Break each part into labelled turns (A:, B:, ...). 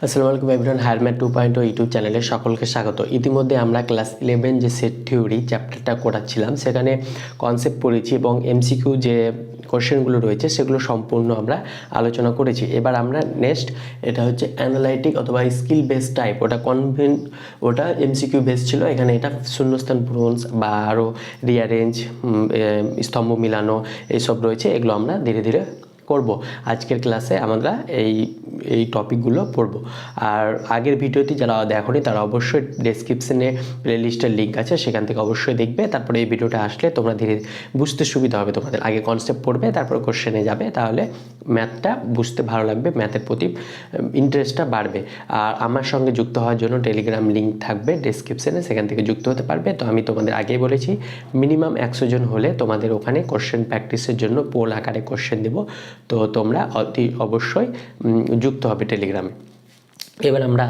A: আসসালামু আলাইকুম everyone, higher math 2.0 YouTube চ্যানেলে সকলকে স্বাগত। ইতিমধ্যে আমরা ক্লাস 11 যে সেট থিওরি চ্যাপ্টারটা করাচ্ছিলাম সেখানে কনসেপ্ট পড়েছি এবং এমসিকিউ যে কোশ্চেনগুলো রয়েছে সেগুলো সম্পূর্ণ আমরা আলোচনা করেছি। এবার আমরা নেক্সট এটা হচ্ছে অ্যানালাইটিক অথবা স্কিল বেসড টাইপ, ওটা এমসিকিউ বেস ছিল। এখানে এটা শূন্যস্থান পূরণ বা আরও রিঅ্যারেঞ্জ, স্তম্ভ মিলানো এইসব রয়েছে, এগুলো আমরা ধীরে ধীরে করব। আজকের ক্লাসে আমরা এই টপিকগুলো পড়ব। আর আগের ভিডিওটি যারা দেখোনি তারা অবশ্যই ডেসক্রিপশনে প্লেলিস্টের লিঙ্ক আছে, সেখান থেকে অবশ্যই দেখবে। তারপরে এই ভিডিওটা আসলে তোমরা ধীরে বুঝতে সুবিধা হবে, তোমাদের আগে কনসেপ্ট পড়বে তারপর কোশ্চেনে যাবে, তাহলে ম্যাথটা বুঝতে ভালো লাগবে, ম্যাথের প্রতি ইন্টারেস্টটা বাড়বে। আর আমার সঙ্গে যুক্ত হওয়ার জন্য টেলিগ্রাম লিঙ্ক থাকবে ডেসক্রিপশনে, সেখান থেকে যুক্ত হতে পারবে। তো আমি তোমাদের আগেই বলেছি মিনিমাম 100 জন হলে তোমাদের ওখানে কোশ্চেন প্র্যাকটিসের জন্য পোল আকারে কোশ্চেন দেবো, তো তোমরা অবশ্যই যুক্ত হবে টেলিগ্রামে। এবার আমরা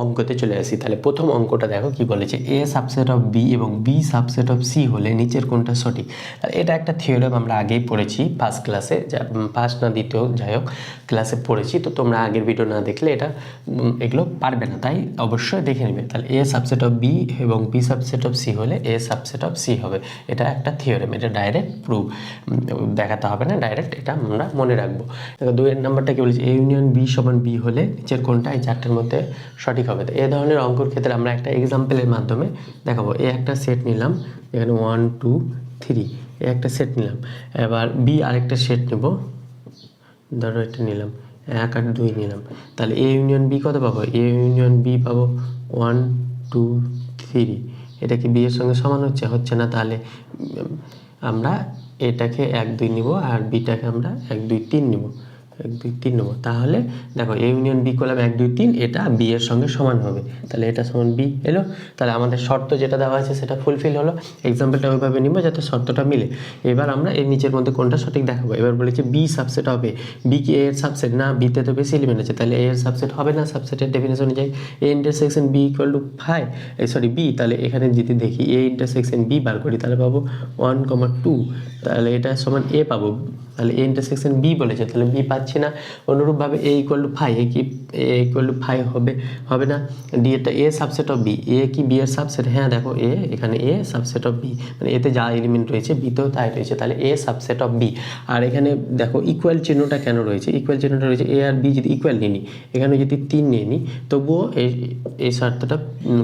A: অঙ্কতে চলে আসি। তাহলে প্রথম অঙ্কটা দেখো কি বলেছে, এ সাবসেট অফ বি এবং বি সাবসেট অফ সি হলে নিচের কোনটা সঠিক। এটা একটা থিওরেম আমরা আগেই পড়েছি ফার্স্ট ক্লাসে, ফার্স্ট না দ্বিতীয় যাই হোক ক্লাসে পড়েছি। তো তোমরা আগের ভিডিও না দেখলে এগুলো পারবে না, তাই অবশ্যই দেখে নেবে। তাহলে এ সাবসেট অফ বি এবং বি সাবসেট অফ সি হলে এ সাবসেট অফ সি হবে। এটা একটা থিওরেম, এটা ডাইরেক্ট প্রুফ দেখাতে হবে না, ডাইরেক্ট এটা আমরা মনে রাখবো। দেখো 2 নম্বরটা কি বলেছে, এ ইউনিয়ন বি সমান বি হলে নিচের কোনটা এই চারটের মধ্যে সঠিক হবে। তো এই ধরনের অঙ্কর ক্ষেত্রে আমরা একটা এক্সাম্পলের মাধ্যমে দেখাবো। এ একটা সেট নিলাম, এখানে 1 2 3 এ একটা সেট নিলাম। এবার বি আরেকটা সেট নেব, ধরো এটা নিলাম 1 আর 2 নিলাম। তাহলে এ ইউনিয়ন বি কত পাবো, এ ইউনিয়ন বি পাবো 1 2 3। এটা কি বি এর সঙ্গে সমান হচ্ছে না, তাহলে আমরা এটাকে 1 2 নিব আর বিটাকে আমরা 1 2 3 নিব, 1 2 3 নেব। তাহলে দেখো এ ইউনিয়ন বি করলাম 1 2 3, এটা বি এর সঙ্গে সমান হবে, তাহলে এটা সমান বি এলো। তাহলে আমাদের শর্ত যেটা দেওয়া আছে সেটা ফুলফিল হলো। এক্সাম্পলটা ওইভাবে নিব যাতে শর্তটা মিলে। এবার আমরা এর নিচের মধ্যে কোনটা সঠিক দেখাবো। এবার বলেছে বি সাবসেট হবে, বি কি এ এর সাবসেট না, বিতে তো বেশি এলিমেন্ট আছে, তাহলে এ এর সাবসেট হবে না। সাবসেটের ডেফিনেশন অনুযায়ী A intersection B equal to B, তাহলে এখানে যদি দেখি এ ইন্টারসেকশন বি বার করি তাহলে পাবো 1 2, তাহলে এটা সমান এ পাবো। তাহলে এ ইন্টারসেকশন বি বলেছে, তাহলে বি পাচ্ছি না। অনুরূপভাবে এ ইকুয়াল টু এ কি এ ইকুয়াল টু হবে না। ডি এটা এ সাবসেট অফ বি, এ কি বি এর সাবসেট, হ্যাঁ দেখো এ এখানে এ সাবসেট অফ বি, মানে এতে যা এলিমেন্ট রয়েছে বিতেও তাই রয়েছে, তাহলে এ সাবসেট অফ বি। আর এখানে দেখো ইকুয়াল চিহ্নটা কেন রয়েছে, ইকুয়াল চিহ্নটা রয়েছে এ আর বি যদি ইকুয়াল নিয়ে নিই, এখানে যদি 3 নিয়ে নিই তবুও এই শর্তটা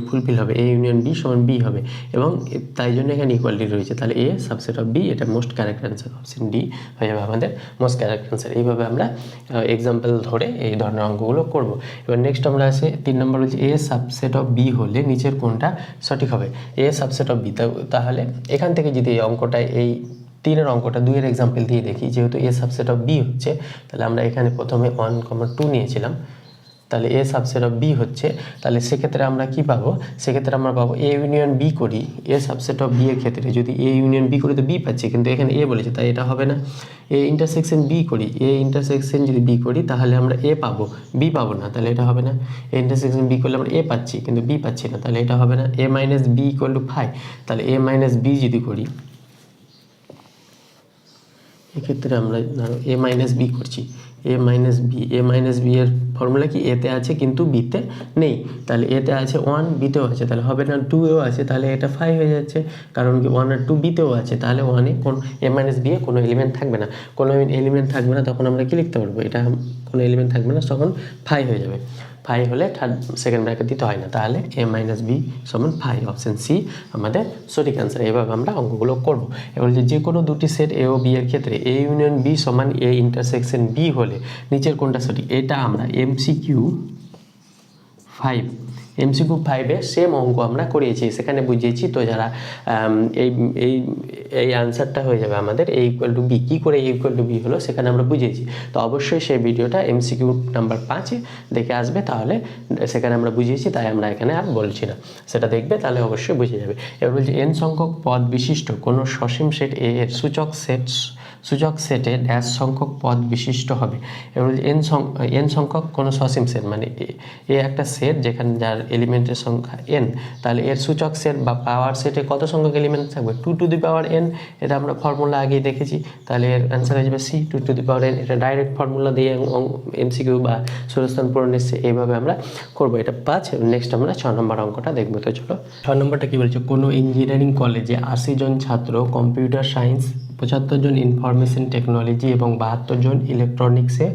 A: ফুলফিল হবে, এ ইউনিয়ন বি সমান বি হবে, এবং তাই জন্য এখানে ইকুয়ালিটি রয়েছে। তাহলে এ সাবসেট অফ বি, এটা most correct answer, option D হয়ে যাবে আমাদের মোস্ট কারেক্ট অ্যান্সার। এইভাবে আমরা এক্সাম্পল ধরে এই ধরনের অঙ্কগুলো করব। এবার নেক্সট আমরা আসে 3 নম্বর হচ্ছে এ সাবসেট অফ বি হলে নিচের কোনটা সঠিক হবে। এ সাবসেট অফ বি, তাহলে এখান থেকে যদি এই অঙ্কটা এই 3-এর অঙ্কটা 2-এর এক্সাম্পল দিয়ে দেখি, যেহেতু এ সাবসেট অফ বি হচ্ছে, তাহলে আমরা এখানে প্রথমে 1 2 নিয়েছিলাম, তাহলে এ সাবসেট অফ বি হচ্ছে, তাহলে সেক্ষেত্রে আমরা কি পাবো, সেক্ষেত্রে আমরা পাবো এ ইউনিয়ন বি করি। এ সাবসেট অফ বি এর ক্ষেত্রে যদি এ ইউনিয়ন বি করি তো বি পাচ্ছি, কিন্তু এখানে এ বলেছে তাই এটা হবে না। এ ইন্টারসেকশন বি করি, এ ইন্টারসেকশন যদি বি করি তাহলে আমরা এ পাবো, বি পাবো না, তাহলে এটা হবে না। এ ইন্টারসেকশন বি করলে আমরা এ পাচ্ছি কিন্তু বি পাচ্ছি না, তাহলে এটা হবে না। এ মাইনাস বি ইকুয়াল টু তাহলে এ মাইনাস বি যদি করি, এক্ষেত্রে আমরা ধরো এ মাইনাস বি করছি, এ মাইনাস বি এর ফর্মুলা কি, এতে আছে কিন্তু বিতে নেই, তাহলে এতে আছে 1, বিতেও আছে, তাহলে হবে না। 2এও আছে, তাহলে এটা 5 হয়ে যাচ্ছে, কারণ কি 1 আর 2 বিতেও আছে, তাহলে 1-এ এ মাইনাস বি এ কোনো এলিমেন্ট থাকবে না। কোনো এলিমেন্ট থাকবে না তখন আমরা কি লিখতে পারবো, এটা কোনো এলিমেন্ট থাকবে না তখন 5 হয়ে যাবে। 5 হলে সেকেন্ড ব্র্যাকেট দিতে হয় না, তাহলে এ মাইনাস বি সমান 5, অপশান সি আমাদের সঠিক অ্যান্সার। এভাবে আমরা অঙ্কগুলো করব। এবার যে কোনো দুটি সেট এ ও বি এর ক্ষেত্রে এ ইউনিয়ন বি সমান এ ইন্টারসেকশন বি হলে নিচের কোনটা সঠিক। এটা আমরা এমসিকিউ 5-এ সেম অঙ্ক আমরা করিয়েছি, সেখানে বুঝিয়েছি। তো যারা এই আনসারটা হয়ে যাবে আমাদের এ ইকুয়াল টু বি, কী করে এ ইকুয়াল টু বি হলো সেখানে আমরা বুঝিয়েছি। তো অবশ্যই সেই ভিডিওটা এমসিকিউ নাম্বার 5-এ দেখে আসবে, তাহলে সেখানে আমরা বুঝিয়েছি, তাই আমরা এখানে আর বলছি না, সেটা দেখবে তাহলে অবশ্যই বুঝে যাবে। এবার বলছি এন সংখ্যক পদ বিশিষ্ট কোনো সসীম সেট এ এর সূচক সেট সূচক সেটে ড্যাশ সংখ্যক পদ বিশিষ্ট হবে। এবার এন সংখ্যক কোনো সসীম সেট, মানে এ একটা সেট যেখানে যার এলিমেন্টের সংখ্যা এন, তাহলে এর সূচক সেট বা পাওয়ার সেটে কত সংখ্যক এলিমেন্ট থাকবে? 2n। এটা আমরা ফর্মুলা আগেই দেখেছি, তাহলে এর অ্যান্সার হয়ে যাবে সি, 2n। এটা ডাইরেক্ট ফর্মুলা দিয়ে এমসিকিউ বা শূন্যস্থান পূরণ এসছে, এইভাবে আমরা করবো। এটা 5। নেক্সট আমরা 6 নম্বর অঙ্কটা দেখবো। তো চলো 6 নম্বরটা কী বলছে, কোনো ইঞ্জিনিয়ারিং কলেজে 80 জন ছাত্র কম্পিউটার সায়েন্স, 75 জন ইনফরমেশন টেকনোলজি এবং 72 জন ইলেকট্রনিক্সে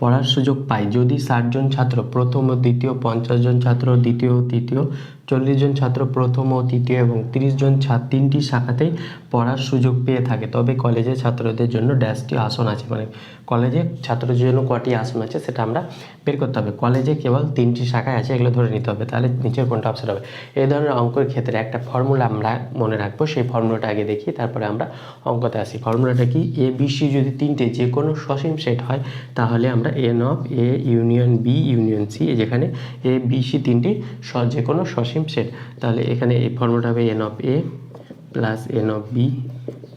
A: পড়ার সুযোগ পায় যদি 60 জন ছাত্র প্রথম ও দ্বিতীয়, 50 জন ছাত্র দ্বিতীয় ও তৃতীয়, 40 জন ছাত্র প্রথম ও তৃতীয় এবং 30 জন তিনটি শাখাতেই পড়ার সুযোগ পেয়ে থাকে, তবে কলেজের ছাত্রদের জন্য ড্যাশটি আসন আছে। মানে কলেজে ছাত্রদের জন্য কটি আসন আছে সেটা আমরা বের করতে হবে। কলেজে কেবল 3টি শাখায় আছে, এগুলো ধরে নিতে হবে। তাহলে নিচের কোনটা অপশন হবে? এই ধরনের অঙ্কের ক্ষেত্রে একটা ফর্মুলা আমরা মনে রাখবো, সেই ফর্মুলাটা আগে দেখি, তারপরে আমরা অঙ্কতে আসি। ফর্মুলাটা কি? এ বি সি যদি তিনটে যে কোনো সসীম সেট হয়, তাহলে আমরা n of A union B union C, যেখানে এ বি সি তিনটি যে কোনো সসীম সেট, তাহলে এখানে এই ফর্মুলাটা হবে n of A plus n of B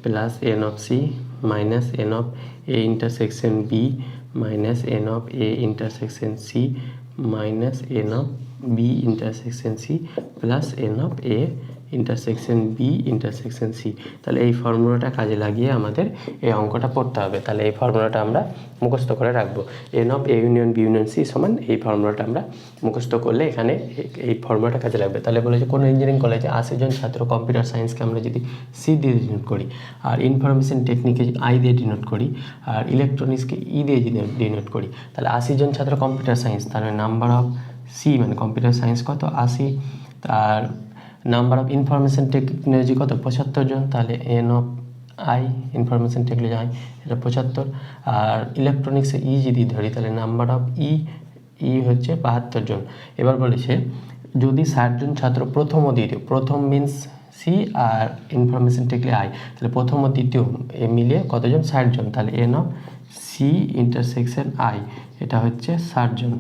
A: plus n of C minus n of A intersection B minus n of A intersection C minus n of B intersection C plus n of A intersection B intersection C. তাহলে এই ফর্মুলাটা কাজে লাগিয়ে আমাদের এই অঙ্কটা পড়তে হবে। তাহলে এই ফর্মুলাটা আমরা মুখস্থ করে রাখবো। N of A union B union C সমান, এই ফর্মুলাটা আমরা মুখস্থ করলে এখানে এই ফর্মুলাটা কাজে লাগবে। তাহলে বলেছে কোনো ইঞ্জিনিয়ারিং কলেজে 80 জন ছাত্র, কম্পিউটার সায়েন্সকে আমরা যদি সি দিয়ে ডিনোট করি, আর ইনফরমেশন টেকনিকে আই দিয়ে ডিনোট করি, আর ইলেকট্রনিক্সকে ই দিয়ে ডিনোট করি, তাহলে 80 জন ছাত্র কম্পিউটার সায়েন্স, তাহলে নাম্বার অফ সি মানে কম্পিউটার সায়েন্স কত? 80। আর নাম্বার অফ ইনফরমেশন টেকনোলজি কত? 75 জন, তাহলে n of I information technology I এটা 75। আর ইলেকট্রনিক্সে ই যদি ধরি, তাহলে নাম্বার অফ ই হচ্ছে 72 জন। এবার বলেছে যদি 60 জন ছাত্র প্রথম ও দ্বিতীয়, প্রথম মিনস সি আর ইনফরমেশন টেকনোলজি আই, তাহলে প্রথম ও দ্বিতীয় মিলিয়ে কতজন? 60 জন, তাহলে n of C intersection I এটা হচ্ছে 60 জন।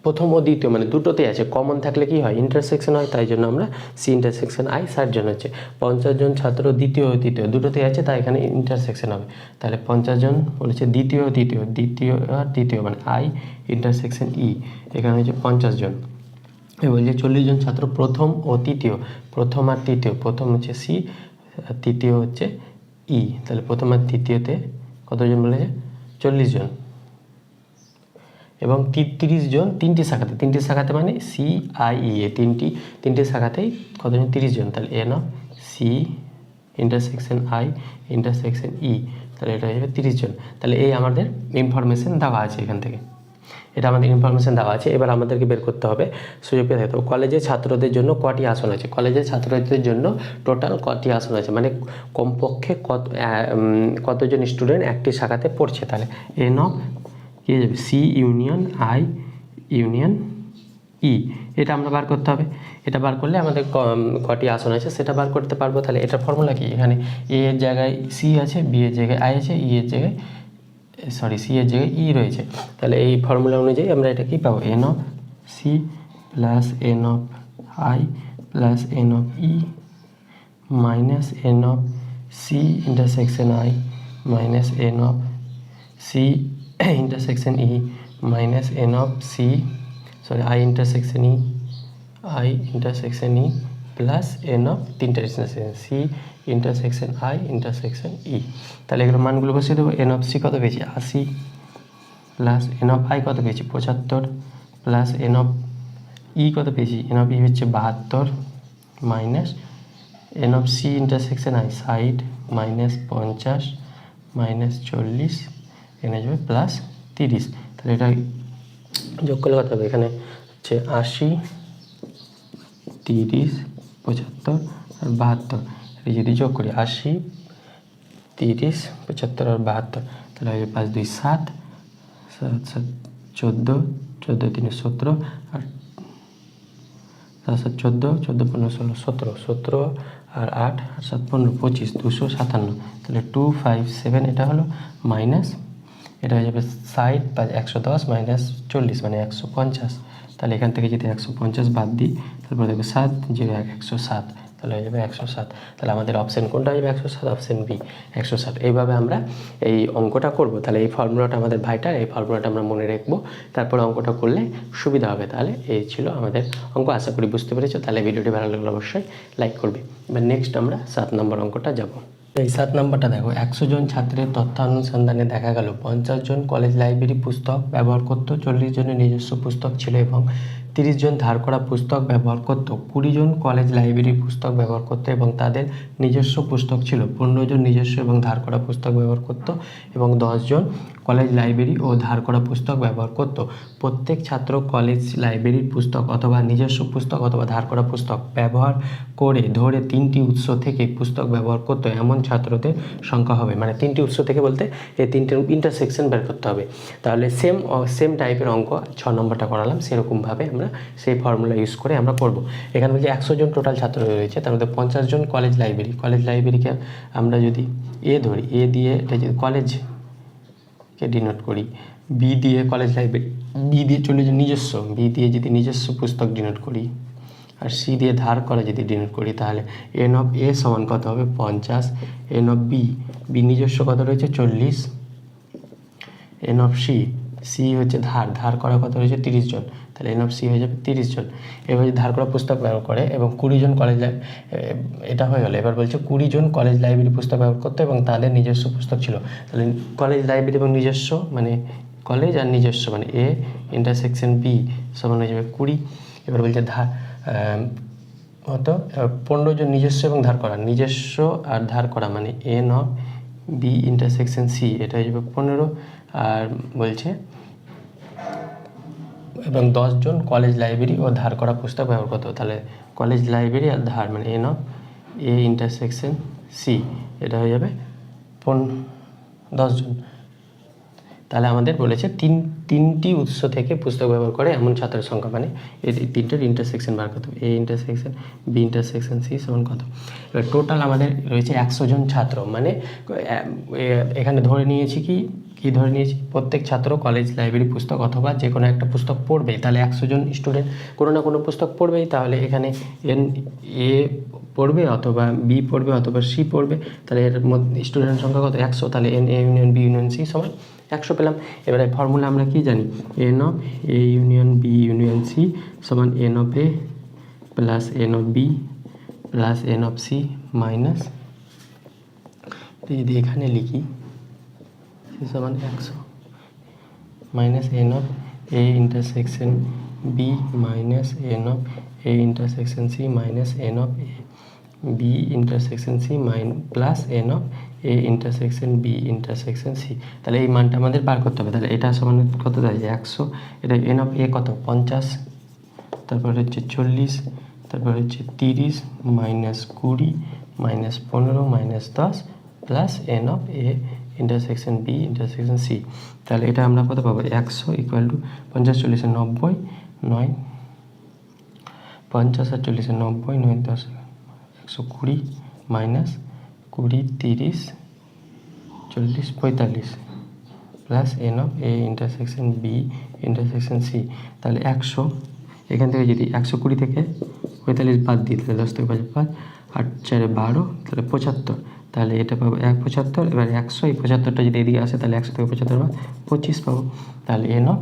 A: প্রথম ও দ্বিতীয় মানে দুটোতেই আছে, কমন থাকলে কি হয়? ইন্টারসেকশন হয়, তাই জন্য আমরা সি ইন্টারসেকশন আই 60 জন হচ্ছে। 50 জন ছাত্র দ্বিতীয় ও তৃতীয় দুটোতেই আছে, তাই এখানে ইন্টারসেকশন হবে। তাহলে 50 জন বলেছে দ্বিতীয় ও তৃতীয়, দ্বিতীয় আর তৃতীয় মানে আই ইন্টারসেকশন ই, এখানে হচ্ছে 50 জন। এবং যে 40 জন ছাত্র প্রথম ও তৃতীয়, প্রথম আর তৃতীয়, প্রথম হচ্ছে সি আর তৃতীয় হচ্ছে ই, তাহলে প্রথম আর তৃতীয়তে কতজন বলেছে? 40 জন। এবং 30 জন তিনটি শাখাতে মানে সি আই ই এ তিনটি শাখাতেই কতজন? 30 জন, তাহলে n of C intersection I intersection E, তাহলে এটা হয়ে যাবে 30 জন। তাহলে এই আমাদের ইনফরমেশন দেওয়া আছে, এখান থেকে এটা আমাদের ইনফরমেশন দেওয়া আছে। এবার আমাদেরকে বের করতে হবে সুযোগ পেয়ে থাকতে হবে কলেজের ছাত্রদের জন্য কটি আসন আছে। কলেজের ছাত্রদের জন্য টোটাল কটি আসন আছে, মানে কমপক্ষে কতজন স্টুডেন্ট একটি শাখাতে পড়ছে। তাহলে এন অফ কি হয়ে যাবে? সি ইউনিয়ন আই ইউনিয়ন ই, এটা আমরা বার করতে হবে। এটা বার করলে আমাদের কটি আসন আছে সেটা বার করতে পারবো। তাহলে এটা ফর্মুলা কি? এখানে এ এর জায়গায় সি আছে, বি এর জায়গায় আই আছে, ই এর জায়গায় সি এর জায়গায় ই রয়েছে। তাহলে এই ফর্মুলা অনুযায়ী আমরা এটা কি পাবো? N of C plus n of I plus n of E minus n of C intersection I minus n of C intersection E minus n of I intersection E plus n of তিনটা intersection C intersection I intersection E. তাহলে এগুলো মানগুলো বসিয়ে দেবো। N of C কত পেয়েছি? 80 plus n of I কত পেয়েছি? 75 প্লাস এন অফ ই কত পেয়েছি? এন অফ ই হচ্ছে 72 minus n of C intersection I 60 minus 50 minus 40 এনে যাবে প্লাস 30। তাহলে এটা যোগ করলে কত হবে? এখানে হচ্ছে 80 30 75 আর 72, এই যদি যোগ করি 80 30 75 আর 72, তাহলে হবে 5 2 7 7 7 14 14 3 17 আর 7 7 14 14 15 16 17 আর 8 আর 7 15 25 257, তাহলে 257 এটা হলো মাইনাস এটা হয়ে যাবে 60 বা 110 মাইনাস 40 মানে 150। তাহলে এখান থেকে যদি 150 বাদ দিই তারপরে দেখবে 7 0 1 107, তাহলে হয়ে যাবে 107। তাহলে আমাদের অপশান কোনটা হয়ে যাবে 107? Option B 107। এইভাবে আমরা এই অঙ্কটা করব। তাহলে এই ফর্মুলাটা আমাদের ভাইটার, এই ফর্মুলাটা আমরা মনে রাখবো, তারপরে অঙ্কটা করলে সুবিধা হবে। তাহলে এই ছিল আমাদের অঙ্ক, আশা করি বুঝতে পেরেছো। তাহলে ভিডিওটি ভালো লাগলে অবশ্যই লাইক করবে। এবার নেক্সট আমরা 7 নম্বর অঙ্কটা যাব। এই 7 নম্বরটা দেখো, 100 জন ছাত্রের তথ্যানুসন্ধানে দেখা গেল 50 জন কলেজ লাইব্রেরি পুস্তক ব্যবহার করতো, 40 জনের নিজস্ব পুস্তক ছিল এবং 30 জন ধার করা পুস্তক ব্যবহার করতো। 20 জন কলেজ লাইব্রেরি পুস্তক ব্যবহার করতো এবং তাদের নিজস্ব পুস্তক ছিল। 15 জন নিজস্ব এবং ধার করা পুস্তক ব্যবহার করতো এবং 10 জন কলেজ লাইব্রেরি ও ধার করা পুস্তক ব্যবহার করতো। প্রত্যেক ছাত্র কলেজ লাইব্রেরির পুস্তক অথবা নিজস্ব পুস্তক অথবা ধার করা পুস্তক ব্যবহার করে ধরে 3টি উৎস থেকে পুস্তক ব্যবহার করতো এমন ছাত্রদের সংখ্যা হবে। মানে 3টি উৎস থেকে বলতে এই 3টের ইন্টারসেকশন বের করতে হবে। তাহলে সেম টাইপের অঙ্ক 6 নম্বরটা করালাম, সেরকমভাবে আমরা সেই ফর্মুলা ইউজ করে আমরা করব। এখানে বলছি 100 জন টোটাল ছাত্র রয়েছে, তার মধ্যে 50 জন কলেজ লাইব্রেরিকে আমরা যদি এ ধরি, এ দিয়ে এটা যদি কলেজকে ডিনোট করি, বি দিয়ে কলেজ লাইব্রেরি, বি দিয়ে চলে যে নিজস্ব, বি দিয়ে যদি নিজস্ব পুস্তক ডিনোট করি আর সি দিয়ে ধার করা যদি ডিনোট করি, তাহলে এন অফ এ সমান কত হবে 50, এন অফ বি নিজস্ব কত রয়েছে 40, এন অফ সি হচ্ছে ধার করা কত রয়েছে 30 জন, তাহলে এন অফ সি হয়ে যাবে 30 জন। এবার ধার করা পুস্তক ব্যবহার করে এবং 20 জন কলেজ এটা হয়ে গেল। এবার বলছে 20 জন কলেজ লাইব্রেরি পুস্তক ব্যবহার করতো এবং তাদের নিজস্ব পুস্তক ছিল। তাহলে কলেজ লাইব্রেরি এবং নিজস্ব মানে কলেজ আর নিজস্ব মানে এ ইন্টারসেকশন বি সমান হয়ে যাবে 20। এবার বলছে হতো 15 জন নিজস্ব এবং ধার করা, নিজস্ব আর ধার করা মানে n of B intersection C, এটা হয়ে যাবে 15। আর বলছে এবং 10 জন কলেজ লাইব্রেরি ও ধার করা পুস্তক ব্যবহার করতো। তাহলে কলেজ লাইব্রেরি আর ধার মানে n of A intersection C, এটা হয়ে যাবে 10 জন। তাহলে আমাদের বলেছে তিনটি উৎস থেকে পুস্তক ব্যবহার করে এমন ছাত্রের সংখ্যা, মানে এই 3টের ইন্টারসেকশন বার করতে হবে। A intersection B intersection C সমান কত। এবার টোটাল আমাদের রয়েছে 100 জন ছাত্র, মানে এখানে ধরে নিয়েছি কি ধরে নিয়েছি প্রত্যেক ছাত্র কলেজ লাইব্রেরি পুস্তক অথবা যে কোনো একটা পুস্তক পড়বে। তাহলে 100 জন স্টুডেন্ট কোনো না কোনো পুস্তক পড়বেই। তাহলে এখানে এন এ পড়বে অথবা বি পড়বে অথবা সি পড়বে। তাহলে এর মধ্যে স্টুডেন্টের সংখ্যা কত 100। তাহলে n A union B union C সমান 100 পেলাম। এবারে ফর্মুলা আমরা কি জানি, n of A union B union C সমান n of A plus n of B plus n of C minus, যদি এখানে লিখি সি সমান 100 minus n of A intersection B minus n of A intersection C minus n of A B intersection C plus n of A intersection B intersection C. তাহলে এই মানটা আমাদের বার করতে হবে। তাহলে এটা সমান কত দেয় 100, এটা এন অফ এ কত 50, তারপর হচ্ছে 40, তারপর হচ্ছে 30 minus 20 minus 15 minus 10 plus n of A intersection B intersection C. তাহলে এটা আমরা কত পাবো 100 ইকুয়াল টু 50 40 90 9 50 আর 40 90 9 10 120 minus 20 30 40 45 plus n of A intersection B intersection C. তাহলে 100 এখান থেকে যদি 120 থেকে 45 বাদ দিই, তাহলে 10 থেকে 5 8 4 12, তাহলে 75। তাহলে এটা পাবো 75। এবার 100 এই 75টা যদি এদিকে আসে তাহলে 100 থেকে 75 বাদ 25 পাবো। তাহলে n of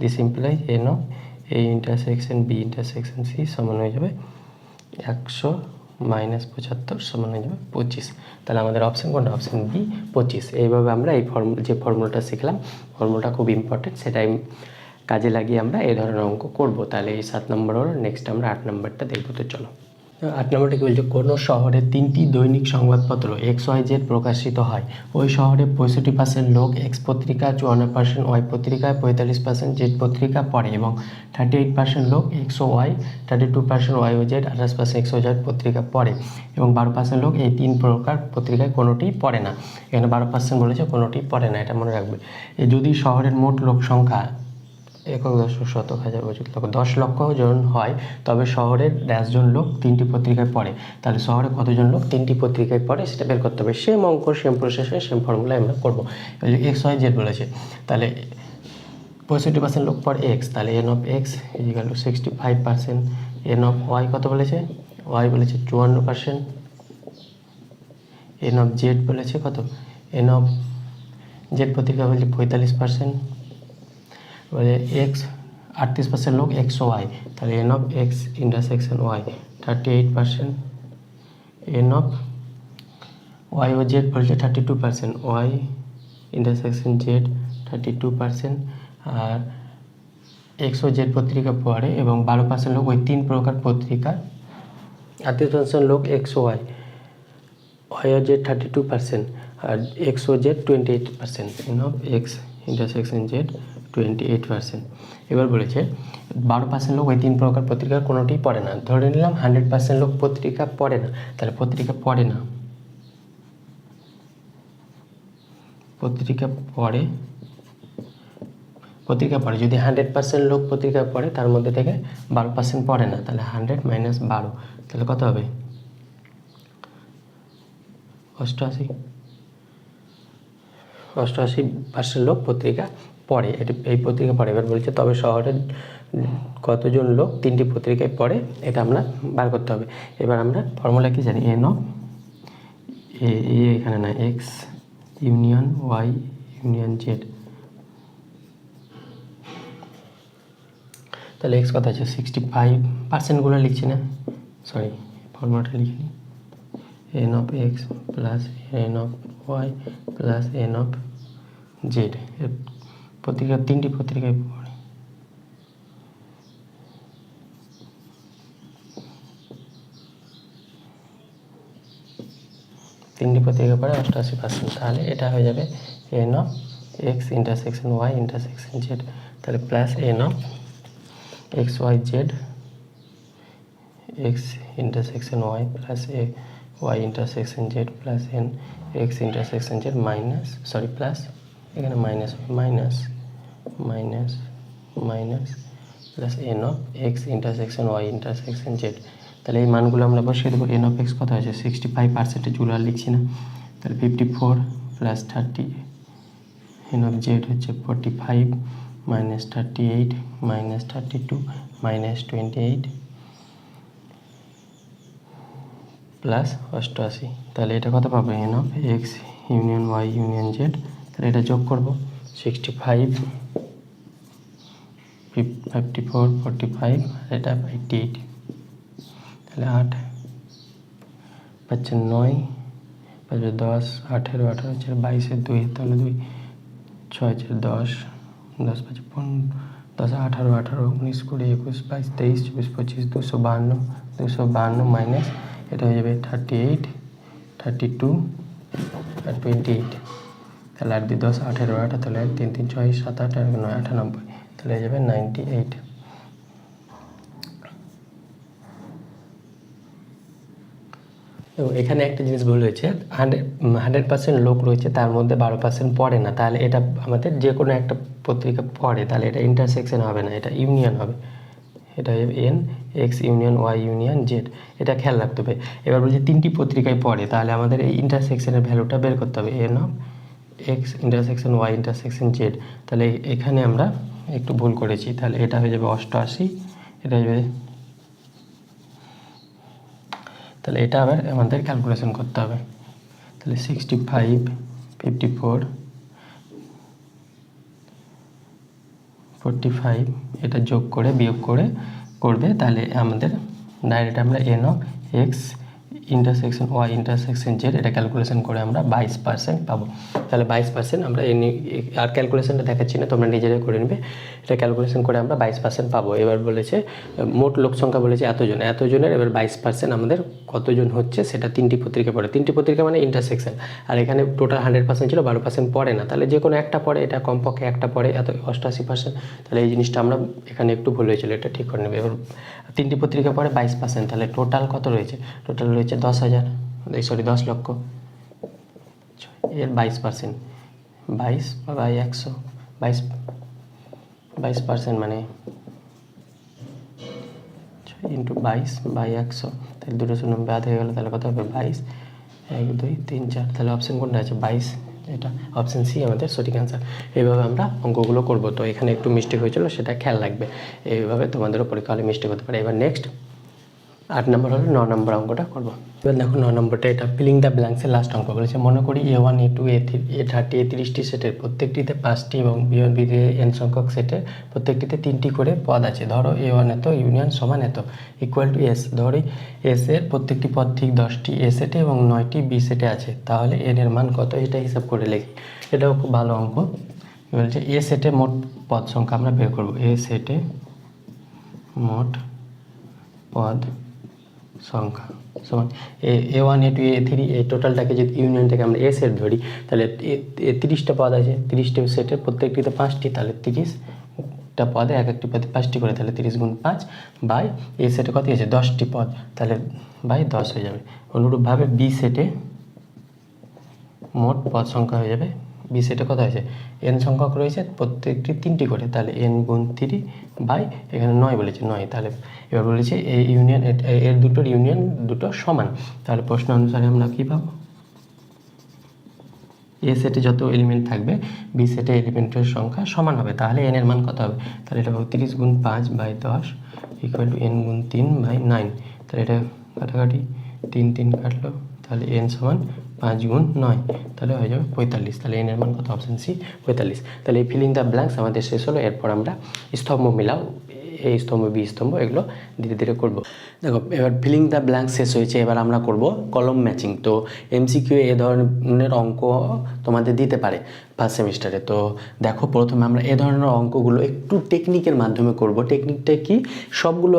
A: this imply n of A intersection B intersection C সমান হয়ে যাবে 100 মাইনাস 75 সমান হয়ে যাবে 25। তাহলে আমাদের অপশান কোনটা, অপশান বি 25। এইভাবে আমরা এই যে ফর্মুলাটা শিখলাম, ফর্মুলাটা খুব ইম্পর্টেন্ট, সেটাই কাজে লাগিয়ে আমরা এই ধরনের অঙ্ক করব। তাহলে এই 7 নম্বর হলো। নেক্সট আমরা 8 নম্বরটা দেখবো। তো চলো 8 নম্বরটা কি বলছে, কোনো শহরে 3টি দৈনিক সংবাদপত্র XYZ প্রকাশিত হয়। ওই শহরে 65% লোক এক্স পত্রিকা, 54% ওয়াই পত্রিকা, 45% জেড পত্রিকা পড়ে এবং 38% লোক এক্স ও ওয়াই, 32% ওয়াই ও জেড, 28% এক্স ও জেড পত্রিকা পড়ে এবং 12% লোক এই 3 প্রকার পত্রিকায় কোনোটিই পড়ে না। এখানে 12% বলেছে কোনোটিই পড়ে না, এটা মনে রাখবে। যদি শহরের মোট লোক সংখ্যা একক দশক শতক হাজার বছর লক্ষ 10 লক্ষ জন হয়, তবে শহরের 10 জন লোক 3টি পত্রিকায় পড়ে। তাহলে শহরে কতজন লোক 3টি পত্রিকায় পড়ে সেটা বের করতে হবে। সেম অঙ্ক, সেম প্রসেসে, সেম ফর্মুলায় আমরা করবো। এক্স ওয়াই জেড বলেছে, তাহলে 65% লোক পড়ে এক্স, তাহলে n of x equal to 65%। N of y কত বলেছে, ওয়াই বলেছে 54%, এন অফ জেড বলেছে কত, এন অফ জেড পত্রিকা বলছে 45%, বলে এক্স 38% লোক এক্স ওয়াই, তাহলে n of x intersection y 38%, n of y ও জেড বলছে 32%, ওয়াই ইন্টারসেকশন জেড 32%, আর এক্স ও জেড পত্রিকা পড়ে এবং 12% লোক ওই 3 প্রকার পত্রিকা, 38% লোক এক্স ওয়াই, ওয়াই ও জেড 32% আর এক্স ও z 28%, n of x intersection z 28%। এবার বলেছে 12% লোক ওই 3 প্রকার পত্রিকার কোনোটিই পড়ে না। ধরে নিলাম 100% লোক পত্রিকা পড়ে না, তাহলে পত্রিকা পড়ে না, পত্রিকা পড়ে যদি 100% লোক পত্রিকা পড়ে তার মধ্যে থেকে 12% পড়ে না, তাহলে 100 - 12, তাহলে কত হবে 88% লোক পত্রিকা পড়ে, এই পত্রিকা পড়ে। এবার বলছে তবে শহরের কতজন লোক 3টি পত্রিকায় পড়ে, এটা আমরা বার করতে হবে। এবার আমরা ফর্মুলা কি জানি, এন অফ এখানে না x union y union z, তাহলে এক্স কত আছে 65%গুলো লিখছি না, সরি ফর্মুলাটা লিখে নিই, n of x plus n of y plus n of z, পত্রিকা 3টি পত্রিকায় পড়ে, পড়ে 88%, তাহলে এটা হয়ে যাবে n of x intersection Y intersection Z, তাহলে plus n of X Y Z X intersection Y plus A Y intersection Z plus n X intersection Z minus, sorry plus, এখানে minus plus n of x intersection Y intersection Z. তাহলে এই মানগুলো আমরা বসিয়ে দেবো। N of x কত আছে 65%, আর লিখছি না, তাহলে 54 প্লাস 30, এন অফ জেড হচ্ছে 45 মাইনাস 38 মাইনাস 32 মাইনাস 28 প্লাস 88, তাহলে এটা কত পাবো, n of x union y union z, তাহলে এটা যোগ করবো 65 54 45 এটা 88, তাহলে 8 পাচ্ছেন 9 পাঁচে 10 18 18 হচ্ছে 22 2, তাহলে 2 6 10 10 5 15 10 18 18 19 20 21 22 23 24 25 252 মাইনাস এটা হয়ে যাবে 38 32 আর 28, তাহলে 8 2 10 18 18, তাহলে 1 3 3 6 7 8 9 98, তাহলে হয়ে যাবে 98। এবং এখানে একটা জিনিস ভুল হয়েছে, 100% লোক রয়েছে তার মধ্যে 12% পড়ে না, তাহলে এটা আমাদের যে কোনো একটা পত্রিকা পড়ে, তাহলে এটা ইন্টারসেকশন হবে না, এটা ইউনিয়ন হবে, এটা হবে n x union y union z, এটা খেয়াল রাখতে হবে। এবার বলছি 3টি পত্রিকায় পড়ে, তাহলে আমাদের এই ইন্টারসেকশনের ভ্যালুটা বের করতে হবে, n of x intersection Y intersection Z, তাহলে এখানে আমরা একটু ভুল করেছি, তাহলে এটা হয়ে যাবে 88, এটা হয়ে যাবে, তাহলে এটা আবার আমাদের ক্যালকুলেশন করতে হবে, তাহলে 65 54 45 এটা যোগ করে বিয়োগ করে করবে, তাহলে আমাদের ডাইরেক্ট আমরা n of x intersection Y intersection z এটা ক্যালকুলেশন করে আমরা 22% পাবো। তাহলে 22% আমরা আর ক্যালকুলেশনটা দেখাচ্ছি না, তোমরা নিজেরাই করে নেবে, এটা ক্যালকুলেশন করে আমরা 22% পাবো। এবার বলেছে মোট লোক সংখ্যা বলেছে এতজনের, এবার 22% আমাদের কতজন হচ্ছে সেটা 3টি পত্রিকা পড়ে, 3টি পত্রিকা মানে ইন্টারসেকশন, আর এখানে টোটাল 100% ছিল, 12% পড়ে না, তাহলে যে কোনো একটা পড়ে, এটা কমপক্ষে একটা পড়ে, এত 88%, তাহলে এই জিনিসটা আমরা এখানে একটু ভুল হয়েছিল, এটা ঠিক করে নেবে। এবার 3টি পত্রিকা পড়ে 22%, তাহলে টোটাল কত রয়েছে, টোটাল রয়েছে 10 লক্ষ, এর 22% 22/100 22% মানে ইন্টু 22/100, তাহলে 290 বাদ হয়ে গেলো, তাহলে কত হবে 22 1 2 3 4, তাহলে অপশান কোনটা আছে 22, এটা অপশান সি আমাদের সঠিক অ্যান্সার। এইভাবে আমরা অঙ্কগুলো করব। তো এখানে একটু মিস্টেক হয়েছিল, সেটা খেয়াল রাখবে, এইভাবে তোমাদেরও পরীক্ষা হলে মিস্টেক হতে পারে। এবার নেক্সট 8 নম্বর হলো 9 নম্বর অঙ্কটা করবো। এবার দেখো 9 নম্বরটা, এটা ফিলিং দ্য ব্ল্যাঙ্কসের লাস্ট অঙ্ক বলেছে। মনে করি A1 A2 A30 A30টি সেটের প্রত্যেকটিতে 5টি এবং B1 B2 n সংখ্যক সেটের প্রত্যেকটিতে 3টি করে পদ আছে। ধরো A1 এত ইউনিয়ন সমান এত ইকুয়াল টু S। ধরি S এর প্রত্যেকটি পদ ঠিক 10টি A সেটে এবং 9টি B সেটে আছে, তাহলে n এর মান কত, এটা হিসাব করে লিখি। এটাও খুব ভালো অঙ্ক। বলছে A সেটে মোট পদ সংখ্যা আমরা বের করব। A সেটে মোট পদ সংখ্যা সমান A1 A2 A3 এই টোটালটাকে যদি ইউনিয়নটাকে আমরা এ সেট ধরি, তাহলে 30টা পদ আছে। 30টা সেটের প্রত্যেকটিতে 5টি, তাহলে 30টা পদে এক একটি পদে 5টি করে, তাহলে 30 গুণ 5 বাই এ সেটে কত আছে 10টি পদ, তাহলে বাই 10 হয়ে যাবে। অনুরূপভাবে বি সেটে মোট পদ সংখ্যা হয়ে যাবে, বি সেটে কত আছে n সংখ্যক রয়েছে, প্রত্যেকটি 3টি করে, তাহলে n গুণ 3 বাই এখানে 9 বলেছে 9, তাহলে এবার বলেছে এই ইউনিয়ন এর দুটোর ইউনিয়ন দুটো সমান, তাহলে প্রশ্ন অনুসারে আমরা কী পাবো, এ সেটে যত এলিমেন্ট থাকবে বি সেটে এলিমেন্টের সংখ্যা সমান হবে, তাহলে n এর মান কত হবে, তাহলে এটা 30 গুণ 5 বাই 10 ইকুয়াল টু n গুণ 3 বাই 9, তাহলে এটা কাটাকাটি 3 কাটলো, তাহলে n সমান 5 গুণ 9, তাহলে হয়ে যাবে 45, তাহলে n এর মান কত, অপশন সি 45। তাহলে এই ফিলিং দ্য ব্ল্যাঙ্কস আমাদের শেষ হলো। এরপর আমরা স্তম্ভ মিলাও, এই স্তম্ভ বি স্তম্ভ এগুলো ধীরে ধীরে করব। দেখো এবার ফিলিং দ্য ব্ল্যাঙ্ক শেষ হয়েছে, এবার আমরা করব কলম ম্যাচিং। তো এমসিকিউ এ ধরনের অঙ্ক তোমাদের দিতে পারে ফার্স্ট সেমিস্টারে। তো দেখো প্রথমে আমরা এ ধরনের অঙ্কগুলো একটু টেকনিকের মাধ্যমে করব। টেকনিকটা কি, সবগুলো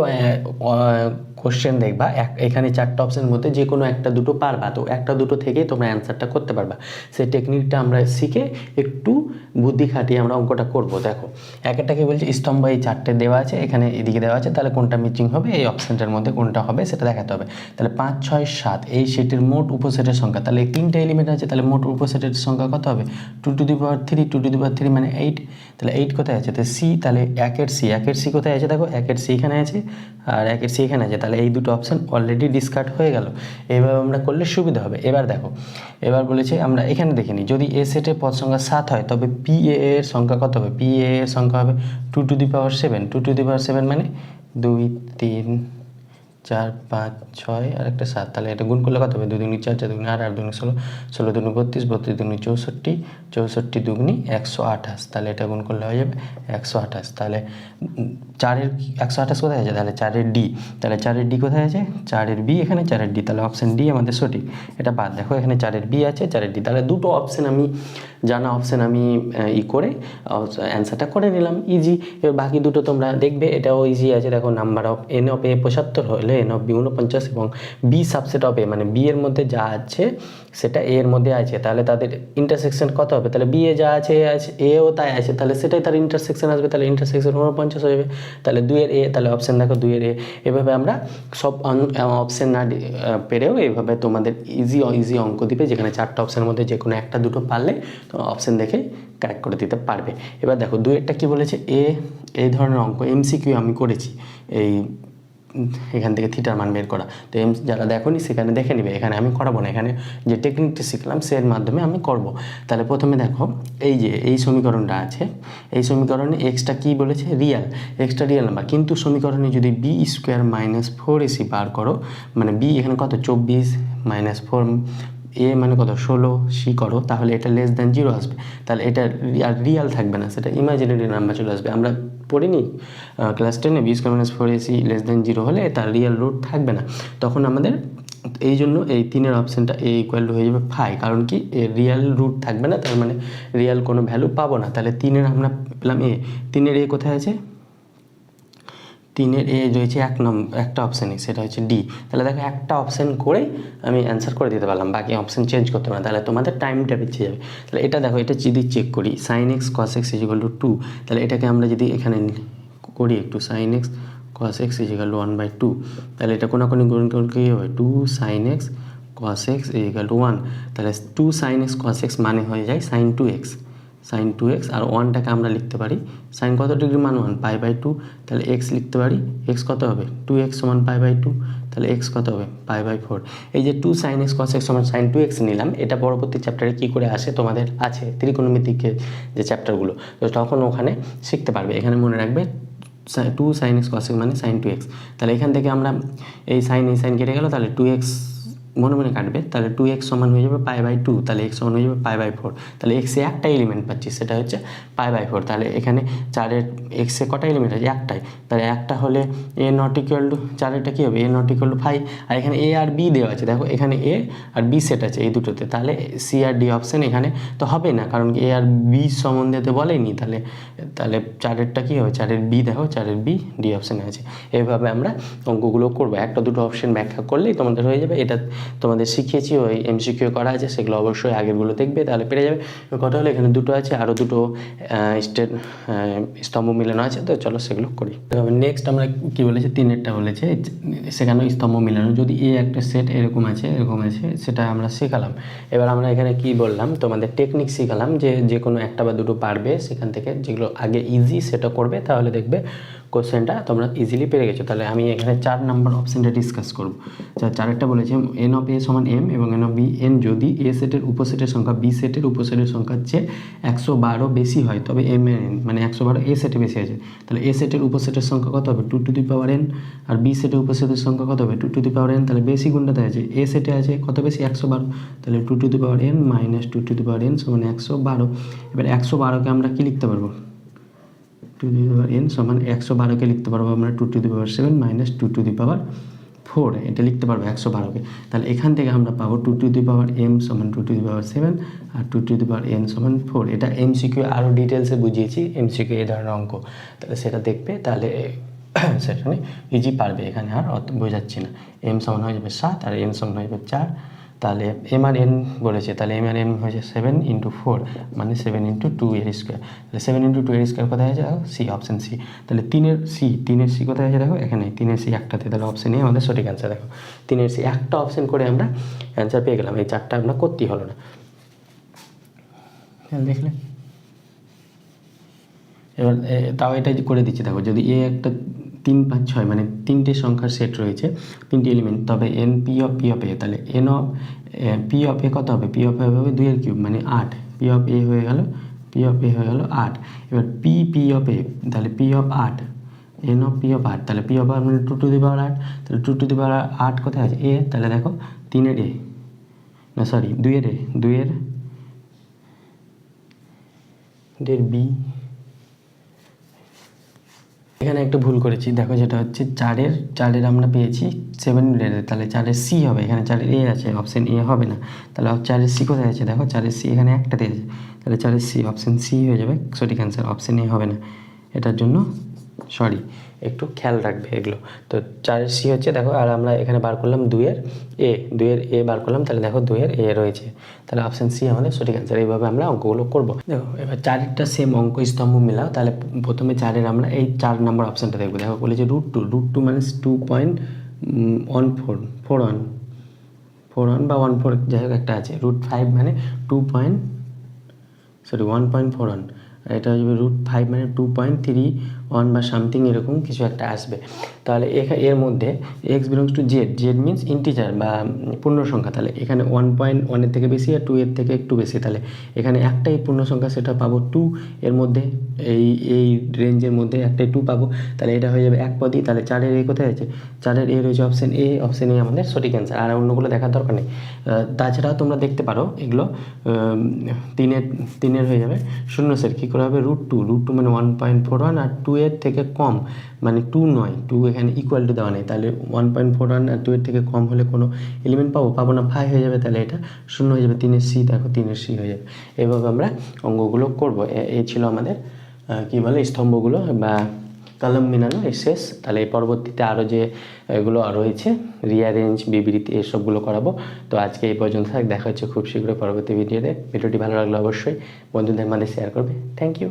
A: কোশ্চেন দেখবা, এখানে 4টা অপশনের মধ্যে যে কোনো একটা দুটো পারবা, তো একটা দুটো থেকেই তোমরা অ্যান্সারটা করতে পারবা। সেই টেকনিকটা আমরা শিখে একটু বুদ্ধি খাটিয়ে আমরা অঙ্কটা করব। দেখো একটাকে বলছে স্তম্ভ এই 4টে দেওয়া আছে, এখানে এদিকে দেওয়া আছে, তাহলে কোনটা ম্যাচিং হবে, এই অপশনটার মধ্যে কোনটা হবে সেটা দেখাতে হবে। তাহলে 5 6 7 এই সেটের মোট উপসেটের সংখ্যা, তাহলে 3টে এলিমেন্ট আছে, তাহলে মোট উপসেটের সংখ্যা কত হবে 2 to the power 3, 2 to the পাওয়ার 3 মানে 8, তাহলে 8 কোথায় আছে, তো সি, তাহলে 1 এর সি কোথায় আছে, দেখো 1 এর সি এখানে আছে আর 1 এর সি এখানে আছে, তাহলে এই দুটো অপশন অলরেডি ডিসকার্ড হয়ে গেল। এইভাবে আমরা করলে সুবিধা হবে। এবার দেখো, এবার বলেছে আমরা এখানে দেখে নিই, যদি এ সেটের পদ সংখ্যা 7 হয় তবে পি এর সংখ্যা কত হবে, পি এর সংখ্যা হবে 2 to the power 7, 2 to the পাওয়ার 7 মানে 2 3 4 5 6 আর একটা 7, তাহলে এটা গুণ করলে কত হবে, 2 দুগুনি 4, 4 দুগুনি 8, 8 দুগুনি 16, 16 দুগুনি 32, 32 দুগুনি 64, 64 দুগুনি 128, তাহলে এটা গুণ করলে হয়ে যাবে 128। তাহলে 4-এর 128 কোথায় আছে, তাহলে 4-এর ডি, তাহলে 4-এর ডি কোথায় আছে, 4-এর বি এখানে, 4-এর ডি, তাহলে অপশান ডি আমাদের সঠিক। এটা বাদ, দেখো এখানে 4-এর বি আছে, 4-এর ডি, তাহলে দুটো অপশান আমি জানা অপশান আমি করে অ্যান্সারটা করে নিলাম, ইজি। এবার বাকি দুটো তোমরা দেখবে, এটাও ইজি আছে। দেখো নাম্বার অফ এন অফ এ 75 হলে এন অফ বি 49 এবং বি সাবসেট অফ এ মানে বি এর মধ্যে যা আছে সেটা এ এর মধ্যে আছে, তাহলে তাদের ইন্টারসেকশন কত হবে, তাহলে বি এ যা আছে এ আছে, এও তাই আছে, তাহলে সেটাই তার ইন্টারসেকশন আসবে, তাহলে ইন্টারসেকশন 49 হয়ে যাবে, তাহলে 2-এর এ, তাহলে অপশান দেখো 2-এর এ। এভাবে আমরা সব অপশান না পেরেও এইভাবে তোমাদের ইজি অঙ্ক দিবে, যেখানে 4টা অপশানের মধ্যে যে কোনো একটা দুটো পারলে তো অপশান দেখে কারেক্ট করে দিতে পারবে। এবার দেখো 2-এরটা কী বলেছে, এই ধরনের অঙ্ক এমসিকিউ আমি করেছি, এই এখান থেকে থিটার মান বের করা। তো যারা দেখোনি সেখানে দেখে নিবে, এখানে আমি করাবো না, এখানে যে টেকনিকটা শিখলাম সের মাধ্যমে আমি করব। তাহলে প্রথমে দেখো এই যে এই সমীকরণটা আছে, এই সমীকরণে এক্সটা কী বলেছে, রিয়াল, এক্সটা রিয়াল নাম্বার, কিন্তু সমীকরণে যদি বি স্কোয়ার মাইনাস 4ac বার করো, মানে বি এখানে কত 24 মাইনাস 4 এ মানে কত 16 সি করো, তাহলে এটা লেস দ্যান 0 আসবে, তাহলে এটা আর রিয়াল থাকবে না, সেটা ইমাজিনারি নাম্বার চলে আসবে। আমরা পড়িনি ক্লাস 10-এ B square minus 4ac less than 0 হলে তার রিয়াল রুট থাকবে না, তখন আমাদের এই জন্য এই 3-এর অপশানটা এ ইকুয়াল টু হয়ে যাবে 5, কারণ কি এর রিয়াল রুট থাকবে না, তার মানে রিয়াল কোনো ভ্যালু পাবো না। তাহলে 3-এর আমরা পেলাম এ, 3-এর এ কোথায় আছে, 3-এর এ রয়েছে একটা অপশানই, সেটা হচ্ছে ডি। তাহলে দেখো একটা অপশান করে আমি অ্যান্সার করে দিতে পারলাম, বাকি অপশান চেঞ্জ করতে পারলাম, তাহলে তোমাদের টাইমটা বেঁচে যাবে। তাহলে এটা দেখো, এটা যদি চেক করি sin x cos x = 2, তাহলে এটাকে আমরা যদি এখানে করি একটু sin x cos x = 1/2, তাহলে এটা কোনাকুনি গুণ করলে কী হবে 2 sin x cos x = 1, তাহলে 2 sin x cos x মানে হয়ে যায় sin 2x, sin 2x, আর 1টাকে আমরা লিখতে পারি sin কত ডিগ্রি মান 1 π/2, তাহলে x লিখতে পারি x কত হবে 2x সমান π/2, তাহলে x কত হবে π/4। এই যে 2 sin x cos x সমান sin 2x নিলাম, এটা পরবর্তী চ্যাপ্টারে কী করে আসে তোমাদের আছে ত্রিকোণমিতিকের যে চ্যাপ্টারগুলো, তো তখন ওখানে শিখতে পারবে। এখানে মনে রাখবে two sine x cos x মানে সাইন 2x। তাহলে এখান থেকে আমরা এই সাইন কেটে গেল, তাহলে 2x মনে মনে কাটবে, তাহলে 2x সমান হয়ে যাবে π/2, তাহলে x সমান হয়ে যাবে π/4। তাহলে x এ একটা এলিমেন্ট পাচ্ছি, সেটা হচ্ছে π/4। তাহলে এখানে 4-এর x এ কটা এলিমেন্ট আছে? একটাই। তাহলে একটা হলে a নট ইকুয়াল টু 4-এরটা কী হবে? a not equal to 5। আর এখানে a আর b দেওয়া আছে, দেখো এখানে a আর b সেট আছে এই দুটোতে, তাহলে c আর d অপশান এখানে তো হবে না, কারণ a আর b সম্বন্ধে তো বলেনি। তাহলে 4-এরটা কী হবে? 4-এর b, দেখো 4-এর b d অপশানে আছে। এইভাবে আমরা অঙ্কগুলো করবো, একটা দুটো অপশান ব্যাখ্যা করলেই তোমাদের হয়ে যাবে। এটা তোমাদের শিখিয়েছি, ওই MCQ করা আছে, সেগুলো অবশ্যই আগেরগুলো দেখবে, তাহলে পেরে যাবে। কটা হলো? এখানে দুটো আছে, আরও দুটো স্তম্ভ মিলানো আছে, তো চলো সেগুলো করি। নেক্সট আমরা কী বলেছি? 3-এরটা বলেছে, সেখানে স্তম্ভ মিলানো। যদি একটা সেট এরকম আছে সেটা আমরা শেখালাম। এবার আমরা এখানে কি বললাম? তোমাদের টেকনিক শিখালাম, যে কোনো একটা বা দুটো পারবে সেখান থেকে, যেগুলো আগে ইজি সেটা করবে, তাহলে দেখবে কোশ্চেনটা তোমরা ইজিলি পেরে গেছো। তাহলে আমি এখানে 4 নম্বর অপশানটা ডিসকাস করবো। 4-একটা বলেছে n অফ a সমান m এবং n অফ b n যদি a সেটের উপসেটের সংখ্যা b সেটের উপসেটের সংখ্যার চেয়ে 112 বেশি হয়, তবে m এর n মানে 112 a সেটে বেশি আছে। তাহলে a সেটের উপসেটের সংখ্যা কত হবে? 2n, আর b সেটের উপসেটের সংখ্যা কত হবে? 2n। তাহলে বেশি গুণটাতে আছে, a সেটে আছে কত বেশি? 112। তাহলে 2n মাইনাস 2n সমান 112। এবার 112কে আমরা কি লিখতে পারবো? 2n সমান 112কে লিখতে পারবো আমরা 2⁷ মাইনাস 2⁴, এটা লিখতে পারবো 112কে। তাহলে এখান থেকে আমরা পাবো 2m সমান 2⁷ আর 2n সমান 4। এটা MCQ আরও ডিটেলসে বুঝিয়েছি, MCQ এই ধরনের অঙ্ক, তাহলে সেটা দেখবে, তাহলে সেখানে ইজি পারবে। এখানে আর অত বোঝাচ্ছি না। m সমান হয়ে যাবে 7 আর n সমান হয়ে যাবে 4। তাহলে m আর n বলেছে, তাহলে m আর n হয়েছে 7 × 4 মানে 7 × 2^2। তাহলে 7 × 2^2 কোথায় আছে? দেখো সি, অপশান সি। তাহলে 3-এর সি কোথায় আছে? দেখো এখানে 3-এর সি একটাতে, তাহলে অপশান এ আমাদের সঠিক অ্যান্সার। দেখো 3-এর সি একটা অপশান করে আমরা অ্যান্সার পেয়ে গেলাম। এই 4টা আমরা করতেই হলো না, দেখলে। এবার তাও এটা করে দিচ্ছি, দেখো যদি এ একটা 3, 5, 6 মানে 3টে সংখ্যার সেট রয়েছে, 3টি এলিমেন্ট, তবে n p অফ a, তাহলে n of p of a কত হবে? p অফ a হবে 2 এর কিউব মানে 8। p অফ a হয়ে গেল 8। এবার p অফ a, তাহলে p of 8, n of p of 8, তাহলে p অফ 8 মানে 2⁸, তাহলে 2⁸ কোথায় আছে? a। তাহলে দেখো 3-এর a, না সরি 2-এর a, 2-এর b। এখানে একটা ভুল করেছি, দেখো যেটা হচ্ছে 4-এর আমরা পেয়েছি 7 রেডে, তাহলে 4-এর সি হবে, এখানে 4-এর এ আছে, অপশান এ হবে না। তাহলে 4-এর সি কোথায় আছে? দেখো 4-এর সি এখানে একটাতে আছে, তাহলে 4-এর সি, অপশান সি হয়ে যাবে সঠিক অ্যান্সার, অপশান এ হবে না। এটার জন্য সরি, একটু খেয়াল রাখবে এগুলো। তো 4-এর সি হচ্ছে, দেখো, আর আমরা এখানে বার করলাম 2-এর এ বার করলাম, তাহলে দেখো 2-এর এ রয়েছে, তাহলে অপশান সি আমাদের সঠিক অ্যান্সার। এইভাবে আমরা অঙ্কগুলো করবো। দেখো এবার 4-এরটা সেম অঙ্ক স্তম্ভ মিলাও। তাহলে প্রথমে 4-এর আমরা এই 4 নম্বর অপশানটা দেখবো। দেখো বলেছে √2 মানে 2.41 বা 14 যাই হোক একটা আছে। √5 মানে 1.41, আর এটা হয়ে যাবে √5 মানে 2.31 বা সামথিং এরকম কিছু একটা আসবে। তাহলে এর মধ্যে x belongs to Z means integer বা পূর্ণ সংখ্যা, তাহলে এখানে 1.1-এর থেকে বেশি আর 2-এর থেকে একটু বেশি, তাহলে এখানে একটাই পূর্ণ সংখ্যা, সেটা পাবো 2। এর মধ্যে এই রেঞ্জের মধ্যে একটাই 2 পাবো, তাহলে এটা হয়ে যাবে এক পদই। তাহলে 4-এর এ কোথায় আছে? 4-এর এ রয়েছে অপশান এ, অপশান এ আমাদের সঠিক অ্যান্সার, আর অন্যগুলো দেখার দরকার নেই। তাছাড়াও তোমরা দেখতে পারো এগুলো 3-এর হয়ে যাবে শূন্য সেট, কী করে হবে? √2 মানে 1.41 আর 2-এর থেকে কম মানে 2 নয়, 2 এখানে ইকুয়াল টু দেওয়া নেই, তাহলে 1.41 আর 2-এর থেকে কম হলে কোনো এলিমেন্ট পাবো না, 5 হয়ে যাবে, তাহলে এটা শূন্য হয়ে যাবে। 3-এর সি, দেখো 3-এর সি হয়ে যাবে। এইভাবে আমরা অঙ্কগুলো করবো। এই ছিল আমাদের কী বলে স্তম্ভগুলো বা কলাম মিলানো শেষ। তাহলে এই পরবর্তীতে আরও যে এগুলো রয়েছে রিঅ্যারেঞ্জ, বিবৃতি, এসবগুলো করাবো। তো আজকে এই পর্যন্ত থাক, দেখা হচ্ছে খুব শীঘ্রই পরবর্তী ভিডিওতে। ভিডিওটি ভালো লাগলে অবশ্যই বন্ধুদের মাঝে শেয়ার করবে। Thank you.